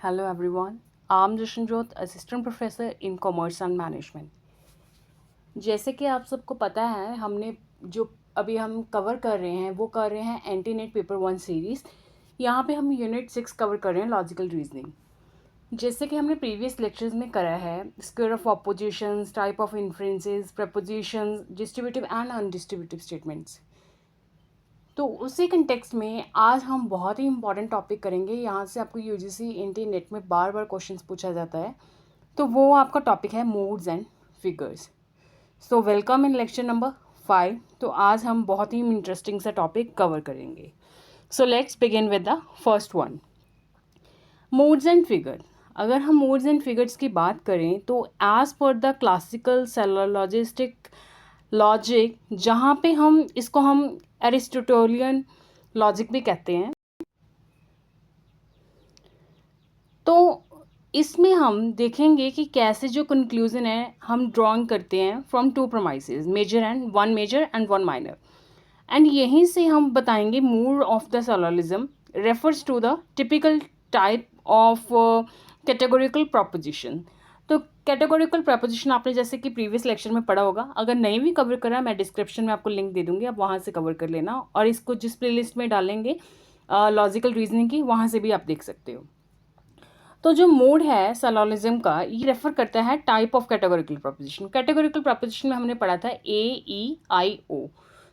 Hello everyone. I'm Jashanjot, Assistant Professor in Commerce and Management. जैसे कि आप सबको पता है हमने जो अभी हम कवर कर रहे हैं वो कर रहे हैं एंटी नेट पेपर 1 सीरीज़। यहाँ पे हम यूनिट 6 कवर कर रहे हैं लॉजिकल रीजनिंग। जैसे कि हमने प्रीवियस लेक्चर्स में करा है square of oppositions, type of inferences, propositions, distributive and undistributive statements. तो उसी कंटेक्स्ट में आज हम बहुत ही इंपॉर्टेंट टॉपिक करेंगे। यहाँ से आपको यूजीसी एंटी नेट में बार बार क्वेश्चंस पूछा जाता है, तो वो आपका टॉपिक है modes and figures. So welcome in lecture number 5। तो आज हम बहुत ही इंटरेस्टिंग सा टॉपिक कवर करेंगे। So let's begin with the first one, modes and figure. अगर हम मोड्स एंड फिगर्स की बात करें तो as per the classical सेलुलॉजिस्टिक logic, जहाँ पे हम इसको हम एरिस्टोटेलियन लॉजिक भी कहते हैं, तो इसमें हम देखेंगे कि कैसे जो कंक्लूजन है हम ड्रॉइंग करते हैं from two premises, major and one minor. And यहीं से हम बताएंगे mode of the syllogism refers to the typical type of categorical proposition. तो कैटेगोरिकल प्रोपोजिशन आपने जैसे कि प्रीवियस लेक्चर में पढ़ा होगा, अगर नहीं भी कवर करा मैं डिस्क्रिप्शन में आपको लिंक दे दूंगी, आप वहाँ से कवर कर लेना। और इसको जिस प्लेलिस्ट में डालेंगे लॉजिकल रीजनिंग की, वहाँ से भी आप देख सकते हो। तो जो मोड है सॉलोलिज्म का, ये रेफर करता है type of categorical proposition. Categorical proposition में हमने पढ़ा था AEIO,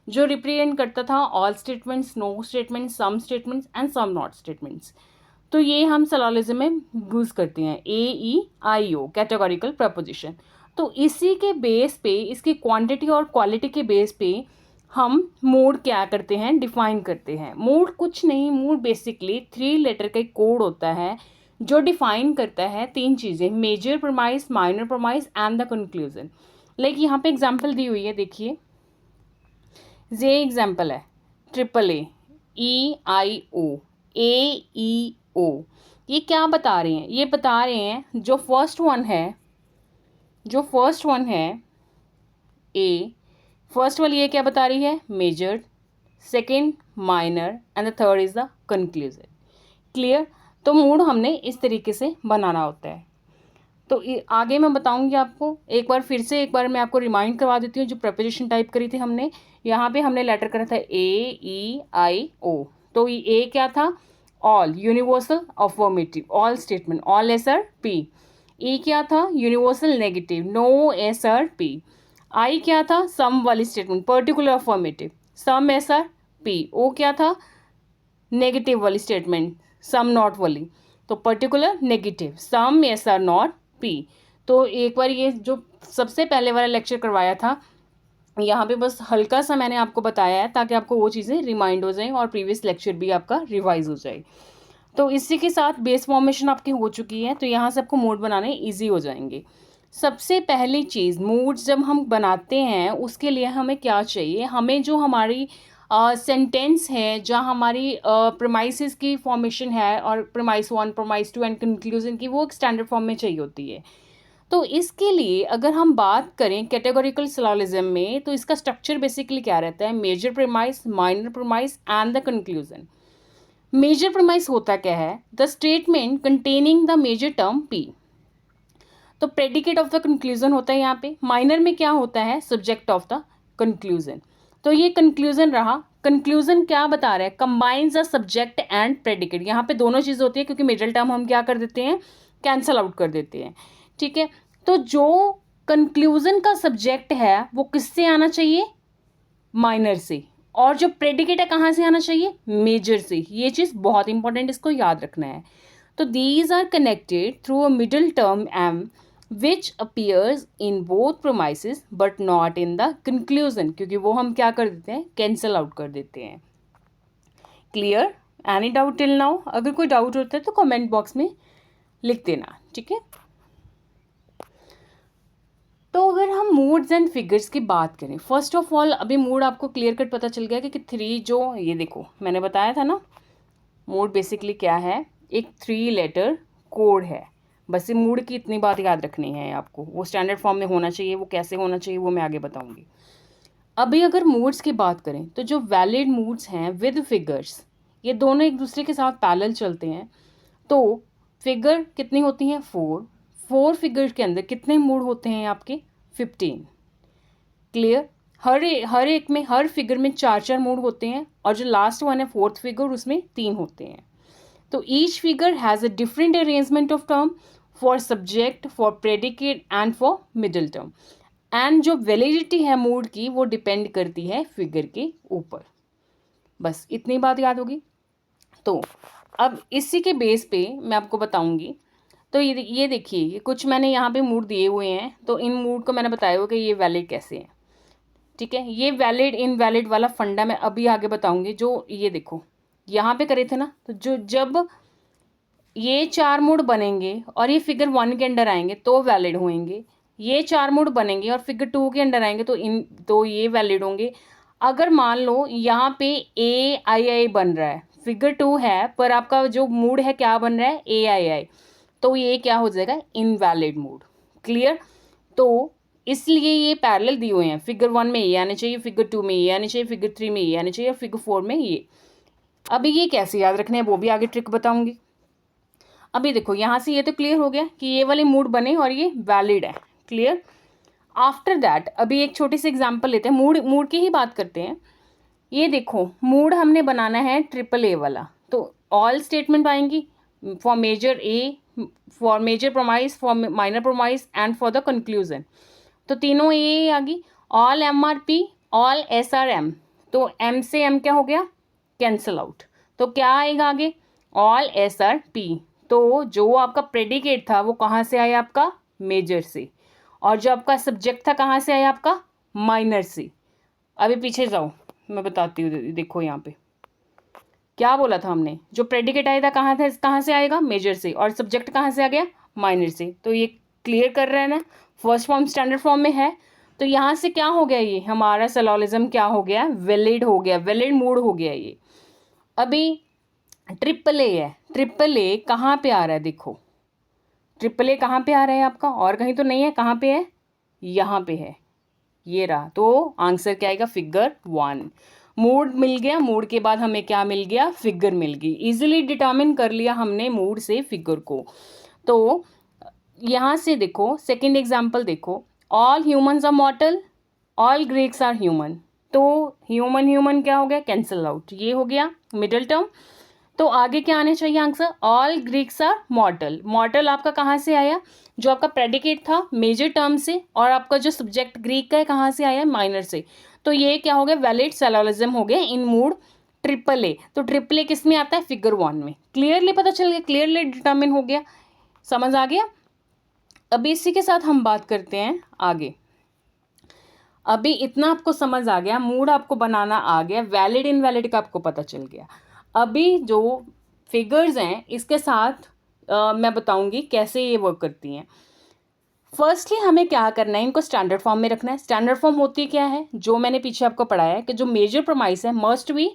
जो रिप्रेजेंट करता था all statements, no statements, some statements and some not statements. तो ये हम सॉलोलिज्म में यूज़ करते हैं AEIO कैटेगोरिकल प्रोपोजिशन। तो इसी के बेस पे, इसकी क्वांटिटी और क्वालिटी के बेस पे हम मोड क्या करते हैं, डिफाइन करते हैं। मोड कुछ नहीं, मोड बेसिकली 3 लेटर का कोड होता है जो डिफाइन करता है 3 चीज़ें, major premise, minor premise and the conclusion. Like यहाँ पे एग्जांपल दी हुई है, देखिए ये एग्जांपल है AAEIO, AEO। ये क्या बता रहे हैं, ये बता रहे हैं जो फर्स्ट वन है ए, फर्स्ट वाली ये क्या बता रही है, major, second minor and the third is the conclusion. Clear. तो मूड हमने इस तरीके से बनाना होता है। तो आगे मैं बताऊंगी आपको, एक बार मैं आपको रिमाइंड करवा देती हूँ जो प्रपोजिशन टाइप करी थी हमने। यहाँ पे हमने लेटर करा था AEIO। तो ए क्या था, all, universal affirmative, all statement, all S are P। E क्या था, universal negative, no S are P। I क्या था, सम वाली statement, particular affirmative, some S are P। O क्या था, नेगेटिव वाली स्टेटमेंट, सम नॉट वाली, तो particular negative, some S are not P। तो एक बार ये जो सबसे पहले वाला लेक्चर करवाया था, यहाँ पे बस हल्का सा मैंने आपको बताया है ताकि आपको वो चीज़ें रिमाइंड हो जाएं और प्रीवियस लेक्चर भी आपका रिवाइज हो जाए। तो इसी के साथ बेस फॉर्मेशन आपकी हो चुकी है, तो यहाँ से आपको मोड बनाने ईजी हो जाएंगे। सबसे पहली चीज़, मोड्स जब हम बनाते हैं उसके लिए हमें क्या चाहिए, हमें जो हमारी सेंटेंस है, जहाँ हमारी प्रेमाइसेस की फॉर्मेशन है और प्रेमाइस 1, प्रेमाइस 2 एंड कंक्लूजन की, वो एक स्टैंडर्ड फॉर्म में चाहिए होती है। तो इसके लिए अगर हम बात करें कैटेगोरिकल सिलोजिज्म में, तो इसका स्ट्रक्चर बेसिकली क्या रहता है, major premise, minor premise and the conclusion. Major premise होता क्या है, the statement containing the major term P। तो प्रेडिकेट ऑफ द कंक्लूजन होता है यहाँ पे। माइनर में क्या होता है, सब्जेक्ट ऑफ द कंक्लूजन। तो ये कंक्लूजन रहा। कंक्लूजन क्या बता रहा है, combines the subject and predicate. यहाँ पे दोनों चीज़ होती है क्योंकि मिडिल टर्म हम क्या कर देते हैं, कैंसल आउट कर देते हैं। ठीक है, तो जो कंक्लूजन का सब्जेक्ट है वो किससे आना चाहिए, माइनर से, और जो प्रेडिकेट है कहाँ से आना चाहिए, मेजर से। ये चीज़ बहुत इंपॉर्टेंट, इसको याद रखना है। तो these are connected through a middle term M which appears in both premises but not in the conclusion, क्योंकि वो हम क्या कर देते हैं, कैंसल आउट कर देते हैं। Clear, any doubt till now? अगर कोई डाउट होता है तो कमेंट बॉक्स में लिख देना, ठीक है। तो अगर हम मूड्स एंड फिगर्स की बात करें, फर्स्ट ऑफ ऑल अभी मूड आपको क्लियर कट पता चल गया कि 3 जो ये देखो मैंने बताया था ना, मूड बेसिकली क्या है, एक 3 लेटर कोड है। बस ये मूड की इतनी बात याद रखनी है आपको, वो स्टैंडर्ड फॉर्म में होना चाहिए, वो कैसे होना चाहिए वो मैं आगे बताऊंगी। अभी अगर मूड्स की बात करें तो जो वैलिड मूड्स हैं विद फिगर्स, ये दोनों एक दूसरे के साथ पैरेलल चलते हैं। तो फिगर कितनी होती हैं 4 फिगर के अंदर कितने मूड होते हैं आपके 15। क्लियर। हर एक में हर फिगर में 4 मूड होते हैं और जो लास्ट वन है 4th फिगर उसमें 3 होते हैं। तो each figure has a different arrangement of term for subject, for predicate and for middle term. And जो वैलिडिटी है मूड की वो डिपेंड करती है फिगर के ऊपर। बस इतनी बात याद होगी। तो अब इसी के बेस पे मैं आपको बताऊंगी। तो ये देखिए, ये कुछ मैंने यहाँ पे मूड दिए हुए हैं, तो इन मूड को मैंने बताया हुआ कि ये वैलिड कैसे हैं। ठीक है, ये वैलिड इनवैलिड वाला फंडा मैं अभी आगे बताऊंगी। जो ये देखो यहाँ पे करे थे ना, तो जब ये 4 मूड बनेंगे और ये फिगर 1 के अंडर आएंगे तो वैलिड होंगे। ये 4 मूड बनेंगे और फिगर 2 के अंडर आएंगे तो ये वैलिड होंगे। अगर मान लो यहाँ पे AII बन रहा है, फिगर 2 है पर आपका जो मूड है क्या बन रहा है AII, तो ये क्या हो जाएगा इनवैलिड मूड। क्लियर। तो इसलिए ये पैरेलल दिए हुए हैं, फिगर 1 में ये आने चाहिए, फिगर 2 में ये आने चाहिए, फिगर 3 में ये आने चाहिए और फिगर 4 में ये। अभी ये कैसे याद रखने हैं वो भी आगे ट्रिक बताऊंगी। अभी देखो यहाँ से ये तो क्लियर हो गया कि ये वाले मूड बने और ये वैलिड है। क्लियर। आफ्टर दैट अभी एक छोटी सी एग्जांपल लेते हैं, मूड की ही बात करते हैं। ये देखो मूड हमने बनाना है AAA वाला, तो ऑल स्टेटमेंट आएंगी for major A, for major premise, for minor premise and for the conclusion. तो तीनों ए आ गई। All MRP, all SRM। तो M से M क्या हो गया कैंसल आउट। तो क्या आएगा आगे ऑल SRP। तो जो आपका प्रेडिकेट था वो कहाँ से आया आपका मेजर से, और जो आपका सब्जेक्ट था कहाँ से आया आपका माइनर से। अभी पीछे जाओ मैं बताती हूँ। देखो यहाँ पे क्या बोला था हमने, जो प्रेडिकेट आया था कहाँ से आएगा मेजर से, और सब्जेक्ट कहाँ से आ गया माइनर से। तो ये क्लियर कर रहे हैं ना, फर्स्ट फॉर्म स्टैंडर्ड फॉर्म में है। तो यहाँ से क्या हो गया, ये हमारा सिलोजिज्म क्या हो गया वैलिड हो गया, वैलिड मूड हो गया ये। अभी AAA है, AAA कहाँ पे आ रहा है देखो, AAA कहाँ पे आ रहा है आपका, और कहीं तो नहीं है, कहाँ पे है यहाँ पे है, ये रहा। तो आंसर क्या आएगा फिगर 1। मूड मिल गया, मूड के बाद हमें क्या मिल गया फिगर मिल गई। इजीली डिटर्मिन कर लिया हमने मूड से फिगर को। तो यहाँ से देखो सेकंड एग्जांपल देखो, all humans are mortal, all Greeks are human. तो ह्यूमन ह्यूमन क्या हो गया कैंसल आउट, ये हो गया मिडिल टर्म। तो आगे क्या आने चाहिए answer all Greeks are mortal. Mortal आपका कहाँ से आया, जो आपका प्रेडिकेट था मेजर टर्म से, और आपका जो सब्जेक्ट ग्रीक का है कहाँ से आया माइनर से। तो ये क्या हो गया वैलिड सिलोजिज्म हो गया इन मूड AAA। तो AAA किस में आता है फिगर 1 में। क्लियरली पता चल गया, क्लियरली डिटर्मिन हो गया, समझ आ गया। अभी इसी के साथ हम बात करते हैं आगे। अभी इतना आपको समझ आ गया, मूड आपको बनाना आ गया, वैलिड इनवैलिड का आपको पता चल गया। अभी जो फिगर्स हैं इसके साथ मैं बताऊंगी कैसे ये वर्क करती हैं। फर्स्टली हमें क्या करना है, इनको स्टैंडर्ड फॉर्म में रखना है। स्टैंडर्ड फॉर्म होती क्या है, जो मैंने पीछे आपको पढ़ाया है कि जो मेजर प्रोमाइस है must be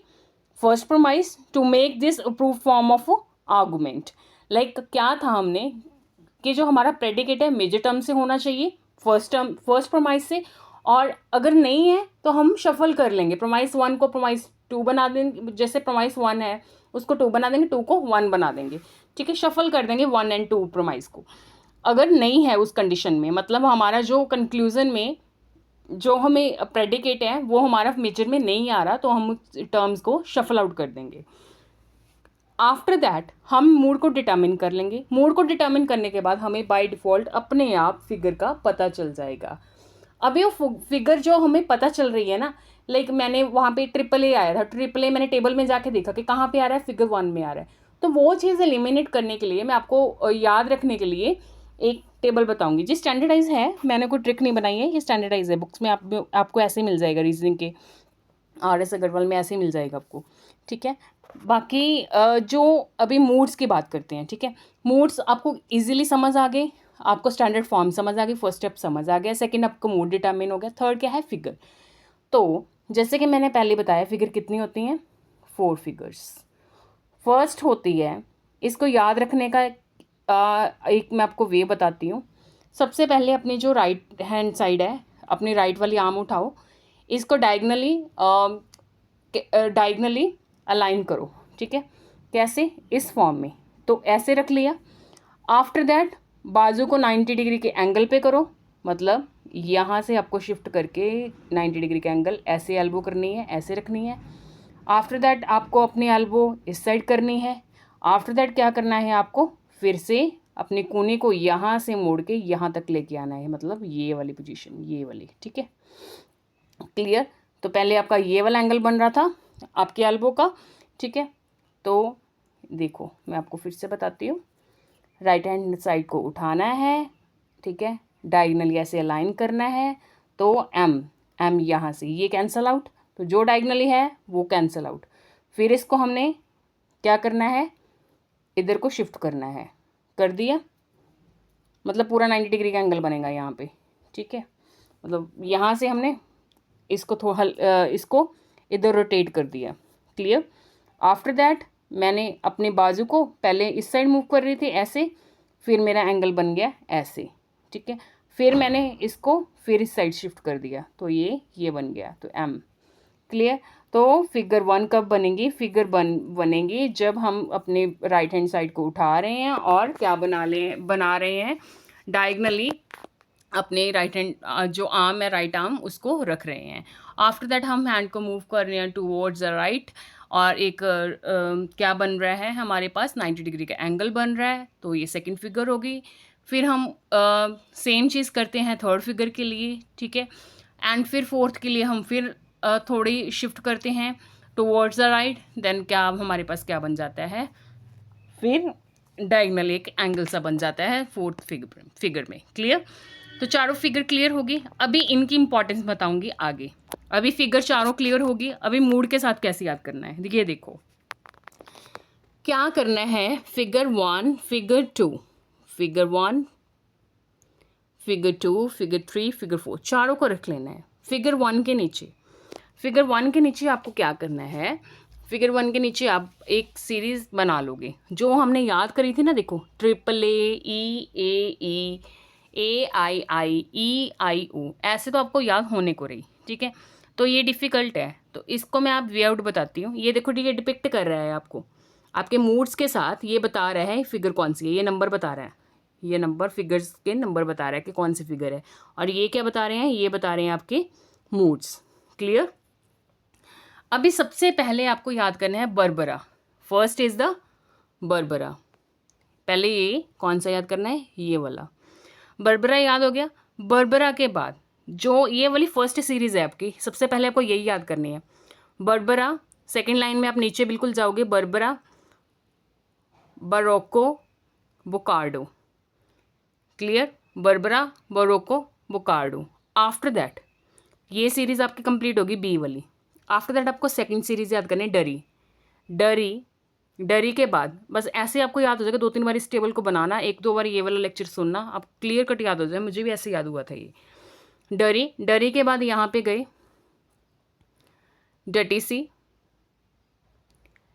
first premise to make this approve form of argument. Like क्या था हमने कि जो हमारा प्रेडिकेट है मेजर टर्म से होना चाहिए, फर्स्ट प्रोमाइस से, और अगर नहीं है तो हम शफल कर लेंगे, प्रोमाइस 1 को प्रोमाइस 2 बना देंगे, जैसे प्रोमाइस 1 है उसको 2 बना देंगे, 2 को 1 बना देंगे। ठीक है, शफल कर देंगे 1 और 2 प्रोमाइस को। अगर नहीं है उस कंडीशन में, मतलब हमारा जो कंक्लूजन में जो हमें प्रेडिकेट है वो हमारा मेजर में नहीं आ रहा, तो हम टर्म्स को शफल आउट कर देंगे। आफ्टर दैट हम मूड को डिटर्मिन कर लेंगे। मूड को डिटर्मिन करने के बाद हमें बाय डिफ़ॉल्ट अपने आप फिगर का पता चल जाएगा। अभी वो फिगर जो हमें पता चल रही है ना, लाइक मैंने वहाँ पे AAA आया था, AAA मैंने टेबल में जाके देखा कि कहाँ पे आ रहा है फिगर 1 में आ रहा है। तो वो चीज़ एलिमिनेट करने के लिए मैं आपको याद रखने के लिए एक टेबल बताऊंगी जी। स्टैंडर्डाइज है, मैंने कोई ट्रिक नहीं बनाई है, ये स्टैंडर्डाइज है, बुक्स में आपको ऐसे ही मिल जाएगा, रीजनिंग के RS अग्रवाल में ऐसे ही मिल जाएगा आपको। ठीक है, बाकी जो अभी मूड्स की बात करते हैं। ठीक है, मूड्स आपको इजीली समझ आ गए, आपको स्टैंडर्ड फॉर्म समझ आ गई, फर्स्ट स्टेप समझ आ गया, सेकंड आपको मूड डिटर्मिन हो गया, थर्ड क्या है फिगर। तो जैसे कि मैंने पहले बताया फिगर कितनी होती हैं 4 फिगर्स। फर्स्ट होती है, इसको याद रखने का एक मैं आपको वे बताती हूँ। सबसे पहले अपनी जो राइट हैंड साइड है, अपनी राइट वाली आर्म उठाओ, इसको डायगनली अलाइन करो। ठीक है, कैसे, इस फॉर्म में। तो ऐसे रख लिया। आफ्टर दैट बाजू को 90 डिग्री के एंगल पे करो, मतलब यहाँ से आपको शिफ्ट करके 90 डिग्री के एंगल ऐसे एल्बो करनी है, ऐसे रखनी है। आफ्टर दैट आपको अपनी एल्बो इस साइड करनी है। आफ्टर दैट क्या करना है आपको, फिर से अपने कोने को यहाँ से मोड़ के यहाँ तक लेके आना है, मतलब ये वाली पोजीशन, ये वाली, ठीक है, क्लियर। तो पहले आपका ये वाला एंगल बन रहा था आपके एल्बो का, ठीक है। तो देखो मैं आपको फिर से बताती हूँ, राइट हैंड साइड को उठाना है, ठीक है, डायगनली ऐसे अलाइन करना है, तो एम यहाँ से ये कैंसल आउट, तो जो डायगनली है वो कैंसल आउट। फिर इसको हमने क्या करना है, इधर को शिफ्ट करना है, कर दिया, मतलब पूरा 90 डिग्री का एंगल बनेगा यहाँ पे, ठीक है। मतलब यहाँ से हमने इसको इसको इधर रोटेट कर दिया, क्लियर। आफ्टर दैट मैंने अपने बाजू को पहले इस साइड मूव कर रही थी ऐसे, फिर मेरा एंगल बन गया ऐसे, ठीक है। फिर मैंने इसको फिर इस साइड शिफ्ट कर दिया, तो ये बन गया, तो एम, क्लियर। तो फिगर 1 कब बनेगी, फिगर बनेगी जब हम अपने राइट हैंड साइड को उठा रहे हैं और क्या बना रहे हैं डायगनली अपने राइट हैंड जो आर्म है, राइट आर्म, उसको रख रहे हैं। आफ्टर दैट हम हैंड को मूव कर रहे हैं टूवर्ड्स द राइट, और एक क्या बन रहा है हमारे पास, 90 डिग्री का एंगल बन रहा है, तो ये सेकंड फिगर होगी। फिर हम सेम चीज़ करते हैं थर्ड फिगर के लिए, ठीक है। एंड फिर फोर्थ के लिए हम फिर थोड़ी शिफ्ट करते हैं टूवर्ड्स द राइट, देन क्या हमारे पास क्या बन जाता है, फिर डायगनल एक एंगल सा बन जाता है फोर्थ फिगर में, क्लियर। तो चारों फिगर क्लियर होगी। अभी इनकी इंपॉर्टेंस बताऊंगी आगे। अभी फिगर चारों क्लियर होगी, अभी मूड के साथ कैसे याद करना है, देखिए देखो क्या करना है। Figure 1, figure 2, figure 1, figure 2, figure 3, figure 4, चारों को रख लेना है। फिगर 1 के नीचे, फिगर 1 के नीचे आपको क्या करना है, फिगर 1 के नीचे आप एक सीरीज बना लोगे जो हमने याद करी थी ना, देखो ट्रिपल ए आई आई ई आई ओ, ऐसे तो आपको याद होने को रही, ठीक है। तो ये डिफ़िकल्ट है, तो इसको मैं आप वे आउट बताती हूँ। ये देखो, ठीक है, डिपिक्ट कर रहा है आपको आपके मूड्स के साथ, ये बता रहा है फिगर कौन सी है, ये नंबर बता रहा है, ये नंबर फिगर्स के नंबर बता रहा है कि कौन सी फिगर है, और ये क्या बता रहे हैं, ये बता रहे हैं आपके मूड्स, क्लियर। अभी सबसे पहले आपको याद करना है Barbara, first is the Barbara. पहले ये कौन सा याद करना है, ये वाला बर्बरा याद हो गया। बर्बरा के बाद जो ये वाली फर्स्ट सीरीज़ है आपकी, सबसे पहले आपको यही याद करनी है, बर्बरा। सेकंड लाइन में आप नीचे बिल्कुल जाओगे, Barbara, बरोको, बोकार्डो, clear, Barbara, बरोको, बोकार्डो। After that ये सीरीज़ आपकी कंप्लीट होगी बी वाली। आफ्टर दैट आपको सेकंड सीरीज़ याद करनी है, डरी, डरी, डरी के बाद बस ऐसे आपको याद हो जाएगा, 2-3 बार इस टेबल को बनाना, 1-2 बार ये वाला लेक्चर सुनना, आप क्लियर कट याद हो जाए। मुझे भी ऐसे याद हुआ था ये। डरी, डरी के बाद यहाँ पे गए डटी सी,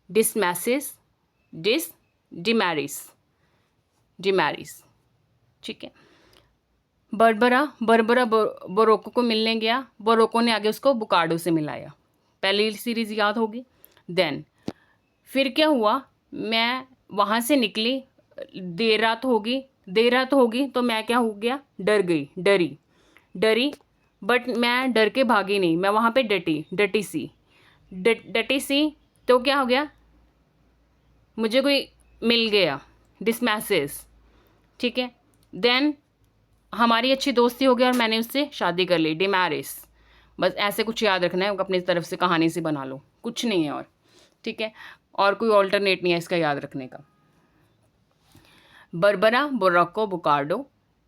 डिसमैसिस, डिमैरिस, डिमैरिस, ठीक है। बर्बरा, बर्बरा बोरोको को मिलने गया, बोरोको ने आगे उसको बोकार्डो से मिलाया, पहली सीरीज़ याद होगी। देन फिर क्या हुआ, मैं वहाँ से निकली, देर रात होगी तो मैं क्या हो गया, डर गई, डरी, बट मैं डर के भागी नहीं, मैं वहाँ पे डटी सी, तो क्या हो गया, मुझे कोई मिल गया, डिसमैसेस, ठीक है। देन हमारी अच्छी दोस्ती हो गई और मैंने उससे शादी कर ली, डिमैरिस। बस ऐसे कुछ याद रखना है, अपनी तरफ से कहानी से बना लो, कुछ नहीं है और, ठीक है, और कोई ऑल्टरनेट नहीं है इसका याद रखने का। बर्बरा, बोरोको, बोकार्डो,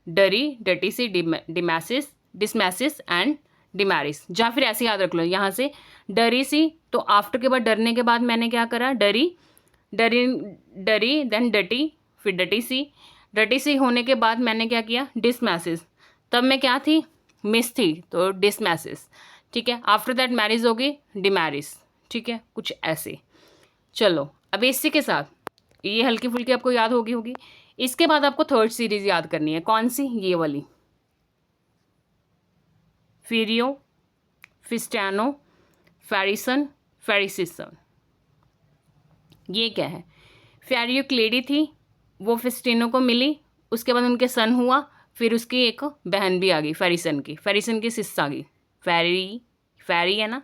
डरी, डटी सी, डिसमैसिस एंड डिमैरिस, या फिर ऐसे याद रख लो यहाँ से, डरी सी, तो आफ्टर के बाद डरने के बाद मैंने क्या करा, डरी, देन डटी, फिर डटी सी होने के बाद मैंने क्या किया, डिसमैसिस, तब मैं क्या थी, मिस थी, तो डिसमैसिस, ठीक है। आफ्टर दैट मैरिज होगी, डिमैरिस, ठीक है, कुछ ऐसे। चलो अब इसी के साथ ये हल्की फुल्की आपको याद होगी। इसके बाद आपको थर्ड सीरीज याद करनी है, कौन सी, ये वाली, फिरियो, फिस्टैनो, फेरिसन, फेरिसिसन। ये क्या है, फेरियो एक लेडी थी, वो फेस्टिनो को मिली, उसके बाद उनके सन हुआ, फिर उसकी एक बहन भी आ गई फेरिसन की सिस आ गई, फेरी है ना,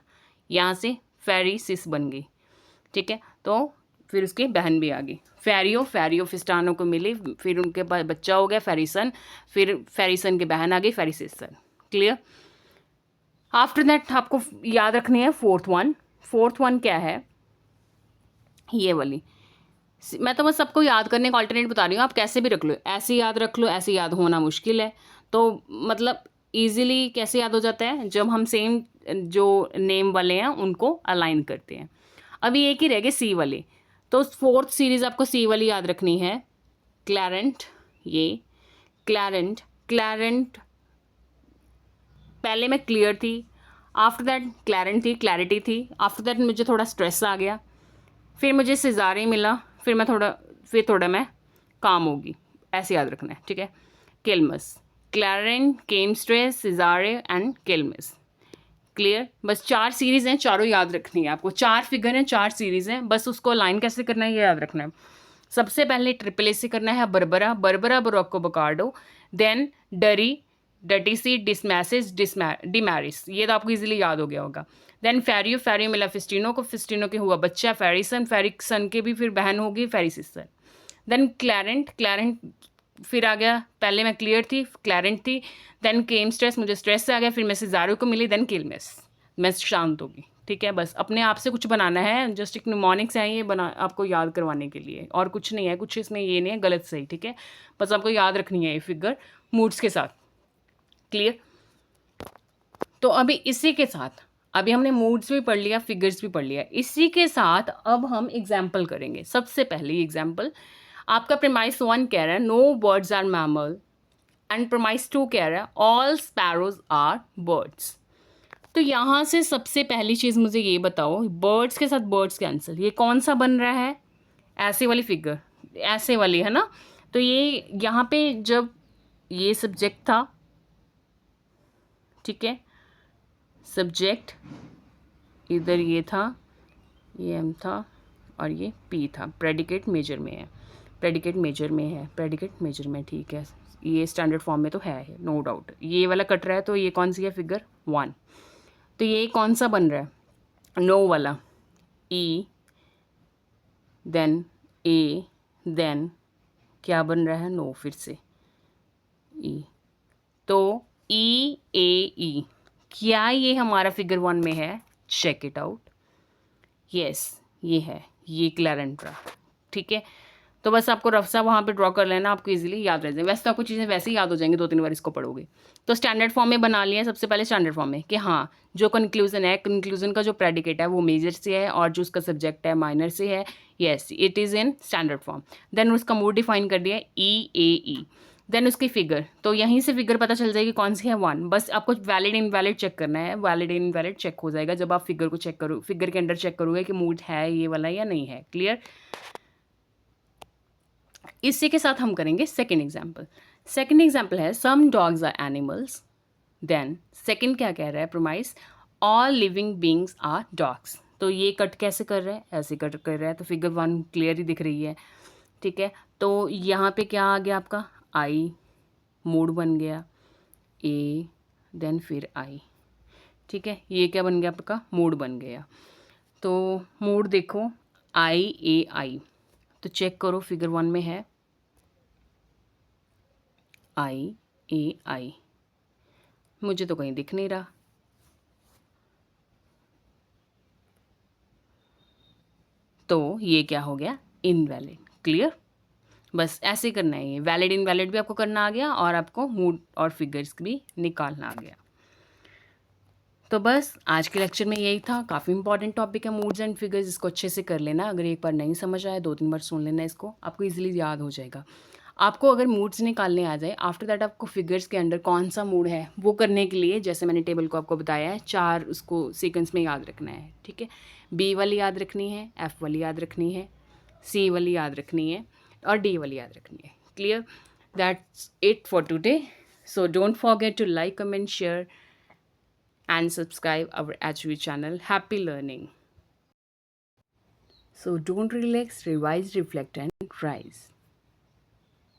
यहाँ से फेरी सिस बन गई, ठीक है। तो फिर उसकी बहन भी आ गई, फेरियो फिस्टानो को मिली, फिर उनके पास बच्चा हो गया फेरिसन, फिर फेरिसन की बहन आ गई फेरिसिसन। क्लियर। आफ्टर दैट आपको याद रखनी है फोर्थ वन क्या है, ये वाली। मैं तो बस सबको याद करने का ऑल्टरनेट बता रही हूँ, आप कैसे भी रख लो, ऐसे याद रख लो, ऐसे याद होना मुश्किल है। तो मतलब इजीली कैसे याद हो जाता है, जब हम सेम जो नेम वाले हैं उनको अलाइन करते हैं। अभी एक ही रह गए सी वाले, तो फोर्थ सीरीज आपको सी वाली याद रखनी है। क्लैरेंट, ये क्लैरेंट पहले मैं क्लियर थी, आफ्टर दैट क्लैरेंट थी, क्लैरिटी थी, आफ्टर दैट मुझे थोड़ा स्ट्रेस आ गया, फिर मुझे सिजारे मिला, फिर थोड़ा मैं काम होगी, ऐसे याद रखना है, ठीक है। किल्मस, क्लैरेंट, केम स्ट्रेस, सिजारे एंड किल्मस। क्लियर। बस 4 सीरीज हैं, चारों याद रखनी है आपको, 4 फिगर हैं, 4 सीरीज हैं, बस उसको अलाइन कैसे करना है ये याद रखना है। सबसे पहले ट्रिपल ए से करना है बर्बरा बरोक्को बकार्डो, देन डरी, डटीसी, डिसमैसिस, डिमैरिस, ये तो आपको इजीली याद हो गया होगा। देन फेरियो मिला फिस्टिनो को, फिस्टिनो के हुआ बच्चा फेरिसन के भी फिर बहन होगी फेरिसिसन। देन क्लैरेंट फिर आ गया, पहले मैं क्लियर थी, क्लैरेंट थी, देन केम स्ट्रेस, मुझे स्ट्रेस से आ गया, फिर मैं सिजारो को मिली, देन किल्मेस, मैं शांत होगी, ठीक है। बस अपने आप से कुछ बनाना है, जस्ट एक निमोनिक्स है ये बना आपको याद करवाने के लिए, और कुछ नहीं है, कुछ इसमें ये नहीं है गलत सही, ठीक है। बस आपको याद रखनी है ये फिगर मूड्स के साथ। क्लियर। तो अभी इसी के साथ, अभी हमने मूड्स भी पढ़ लिया, फिगर्स भी पढ़ लिया, इसी के साथ अब हम एग्जाम्पल करेंगे। सबसे पहले एग्जाम्पल आपका प्रेमाइस 1 कह रहा है no birds are mammal, and premise 2 कह रहा है ऑल स्पैरोज आर बर्ड्स। तो यहाँ से सबसे पहली चीज़ मुझे ये बताओ, बर्ड्स के साथ बर्ड्स कैंसिल, ये कौन सा बन रहा है, ऐसे वाली फिगर, ऐसे वाली है ना। तो ये यहाँ पे जब ये सब्जेक्ट था, ठीक है, सब्जेक्ट इधर ये था, ये एम था और ये पी था, प्रेडिकेट मेजर में है, प्रेडिकेट मेजर में, ठीक है, ये स्टैंडर्ड फॉर्म में तो है नो डाउट। ये वाला कट रहा है, तो ये कौन सी है फिगर 1। तो ये कौन सा बन रहा है, नो वाला, ई देन ए देन क्या बन रहा है, नो, फिर से ई, तो ई ए ई, क्या ये हमारा फिगर 1 में है, चेक इट आउट, यस ये है, ये क्लैरेंट रहा, ठीक है। तो बस आपको रफ सा वहाँ पे ड्रॉ कर लेना, आपको इजीली याद रह जाए, वैसे तो आपको चीज़ें वैसे ही याद हो जाएंगी, 2-3 बार इसको पढ़ोगे। तो स्टैंडर्ड फॉर्म में बना लिया सबसे पहले, स्टैंडर्ड फॉर्म में कि हाँ जो कंक्लूजन है, कंक्लूजन का जो प्रेडिकेट है वो मेजर से है और जो उसका सब्जेक्ट है माइनर से है, yes it is in standard form. Then उसका मूड डिफाइन कर दिया ई ए ई, देन उसकी फिगर, तो यहीं से फिगर पता चल जाएगी कौन सी है 1। बस आपको वैलिड इनवैलिड चेक करना है, वैलिड इनवैलिड चेक हो जाएगा जब आप फिगर को चेक करो, फिगर के अंदर चेक करोगे कि मूड है ये वाला या नहीं है। क्लियर। इसी के साथ हम करेंगे सेकेंड एग्जाम्पल है some dogs are animals, then second क्या कह रहा है, premise all living beings are dogs. तो ये कट कैसे कर रहा है, ऐसे कट कर रहा है, तो फिगर 1 क्लियर ही दिख रही है, ठीक है। तो यहाँ पे क्या आ गया आपका, आई, मूड बन गया, ए देन फिर आई, ठीक है, ये क्या बन गया आपका, मूड बन गया। तो मूड देखो आई ए आई, तो चेक करो फिगर 1 में है आई ए आई, मुझे तो कहीं दिख नहीं रहा, तो ये क्या हो गया, इनवैलिड। क्लियर। बस ऐसे करना है, ये वैलिड इनवैलिड भी आपको करना आ गया और आपको मूड और फिगर्स भी निकालना आ गया। तो बस आज के लेक्चर में यही था, काफ़ी इंपॉर्टेंट टॉपिक है मूड्स एंड फिगर्स, इसको अच्छे से कर लेना, अगर एक बार नहीं समझ आए 2-3 बार सुन लेना इसको, आपको इजीली याद हो जाएगा। आपको अगर मूड्स निकालने आ जाए, आफ्टर दैट आपको फिगर्स के अंदर कौन सा मूड है वो करने के लिए, जैसे मैंने टेबल को आपको बताया है, 4 उसको सीक्वेंस में याद रखना है, ठीक है। बी वाली याद रखनी है, एफ वाली याद रखनी है, सी वाली याद रखनी है और डी वाली याद रखनी है। Clear. That's it for today. So don't forget to like, comment, share and subscribe our HV channel. Happy learning. So don't relax, revise, reflect and rise.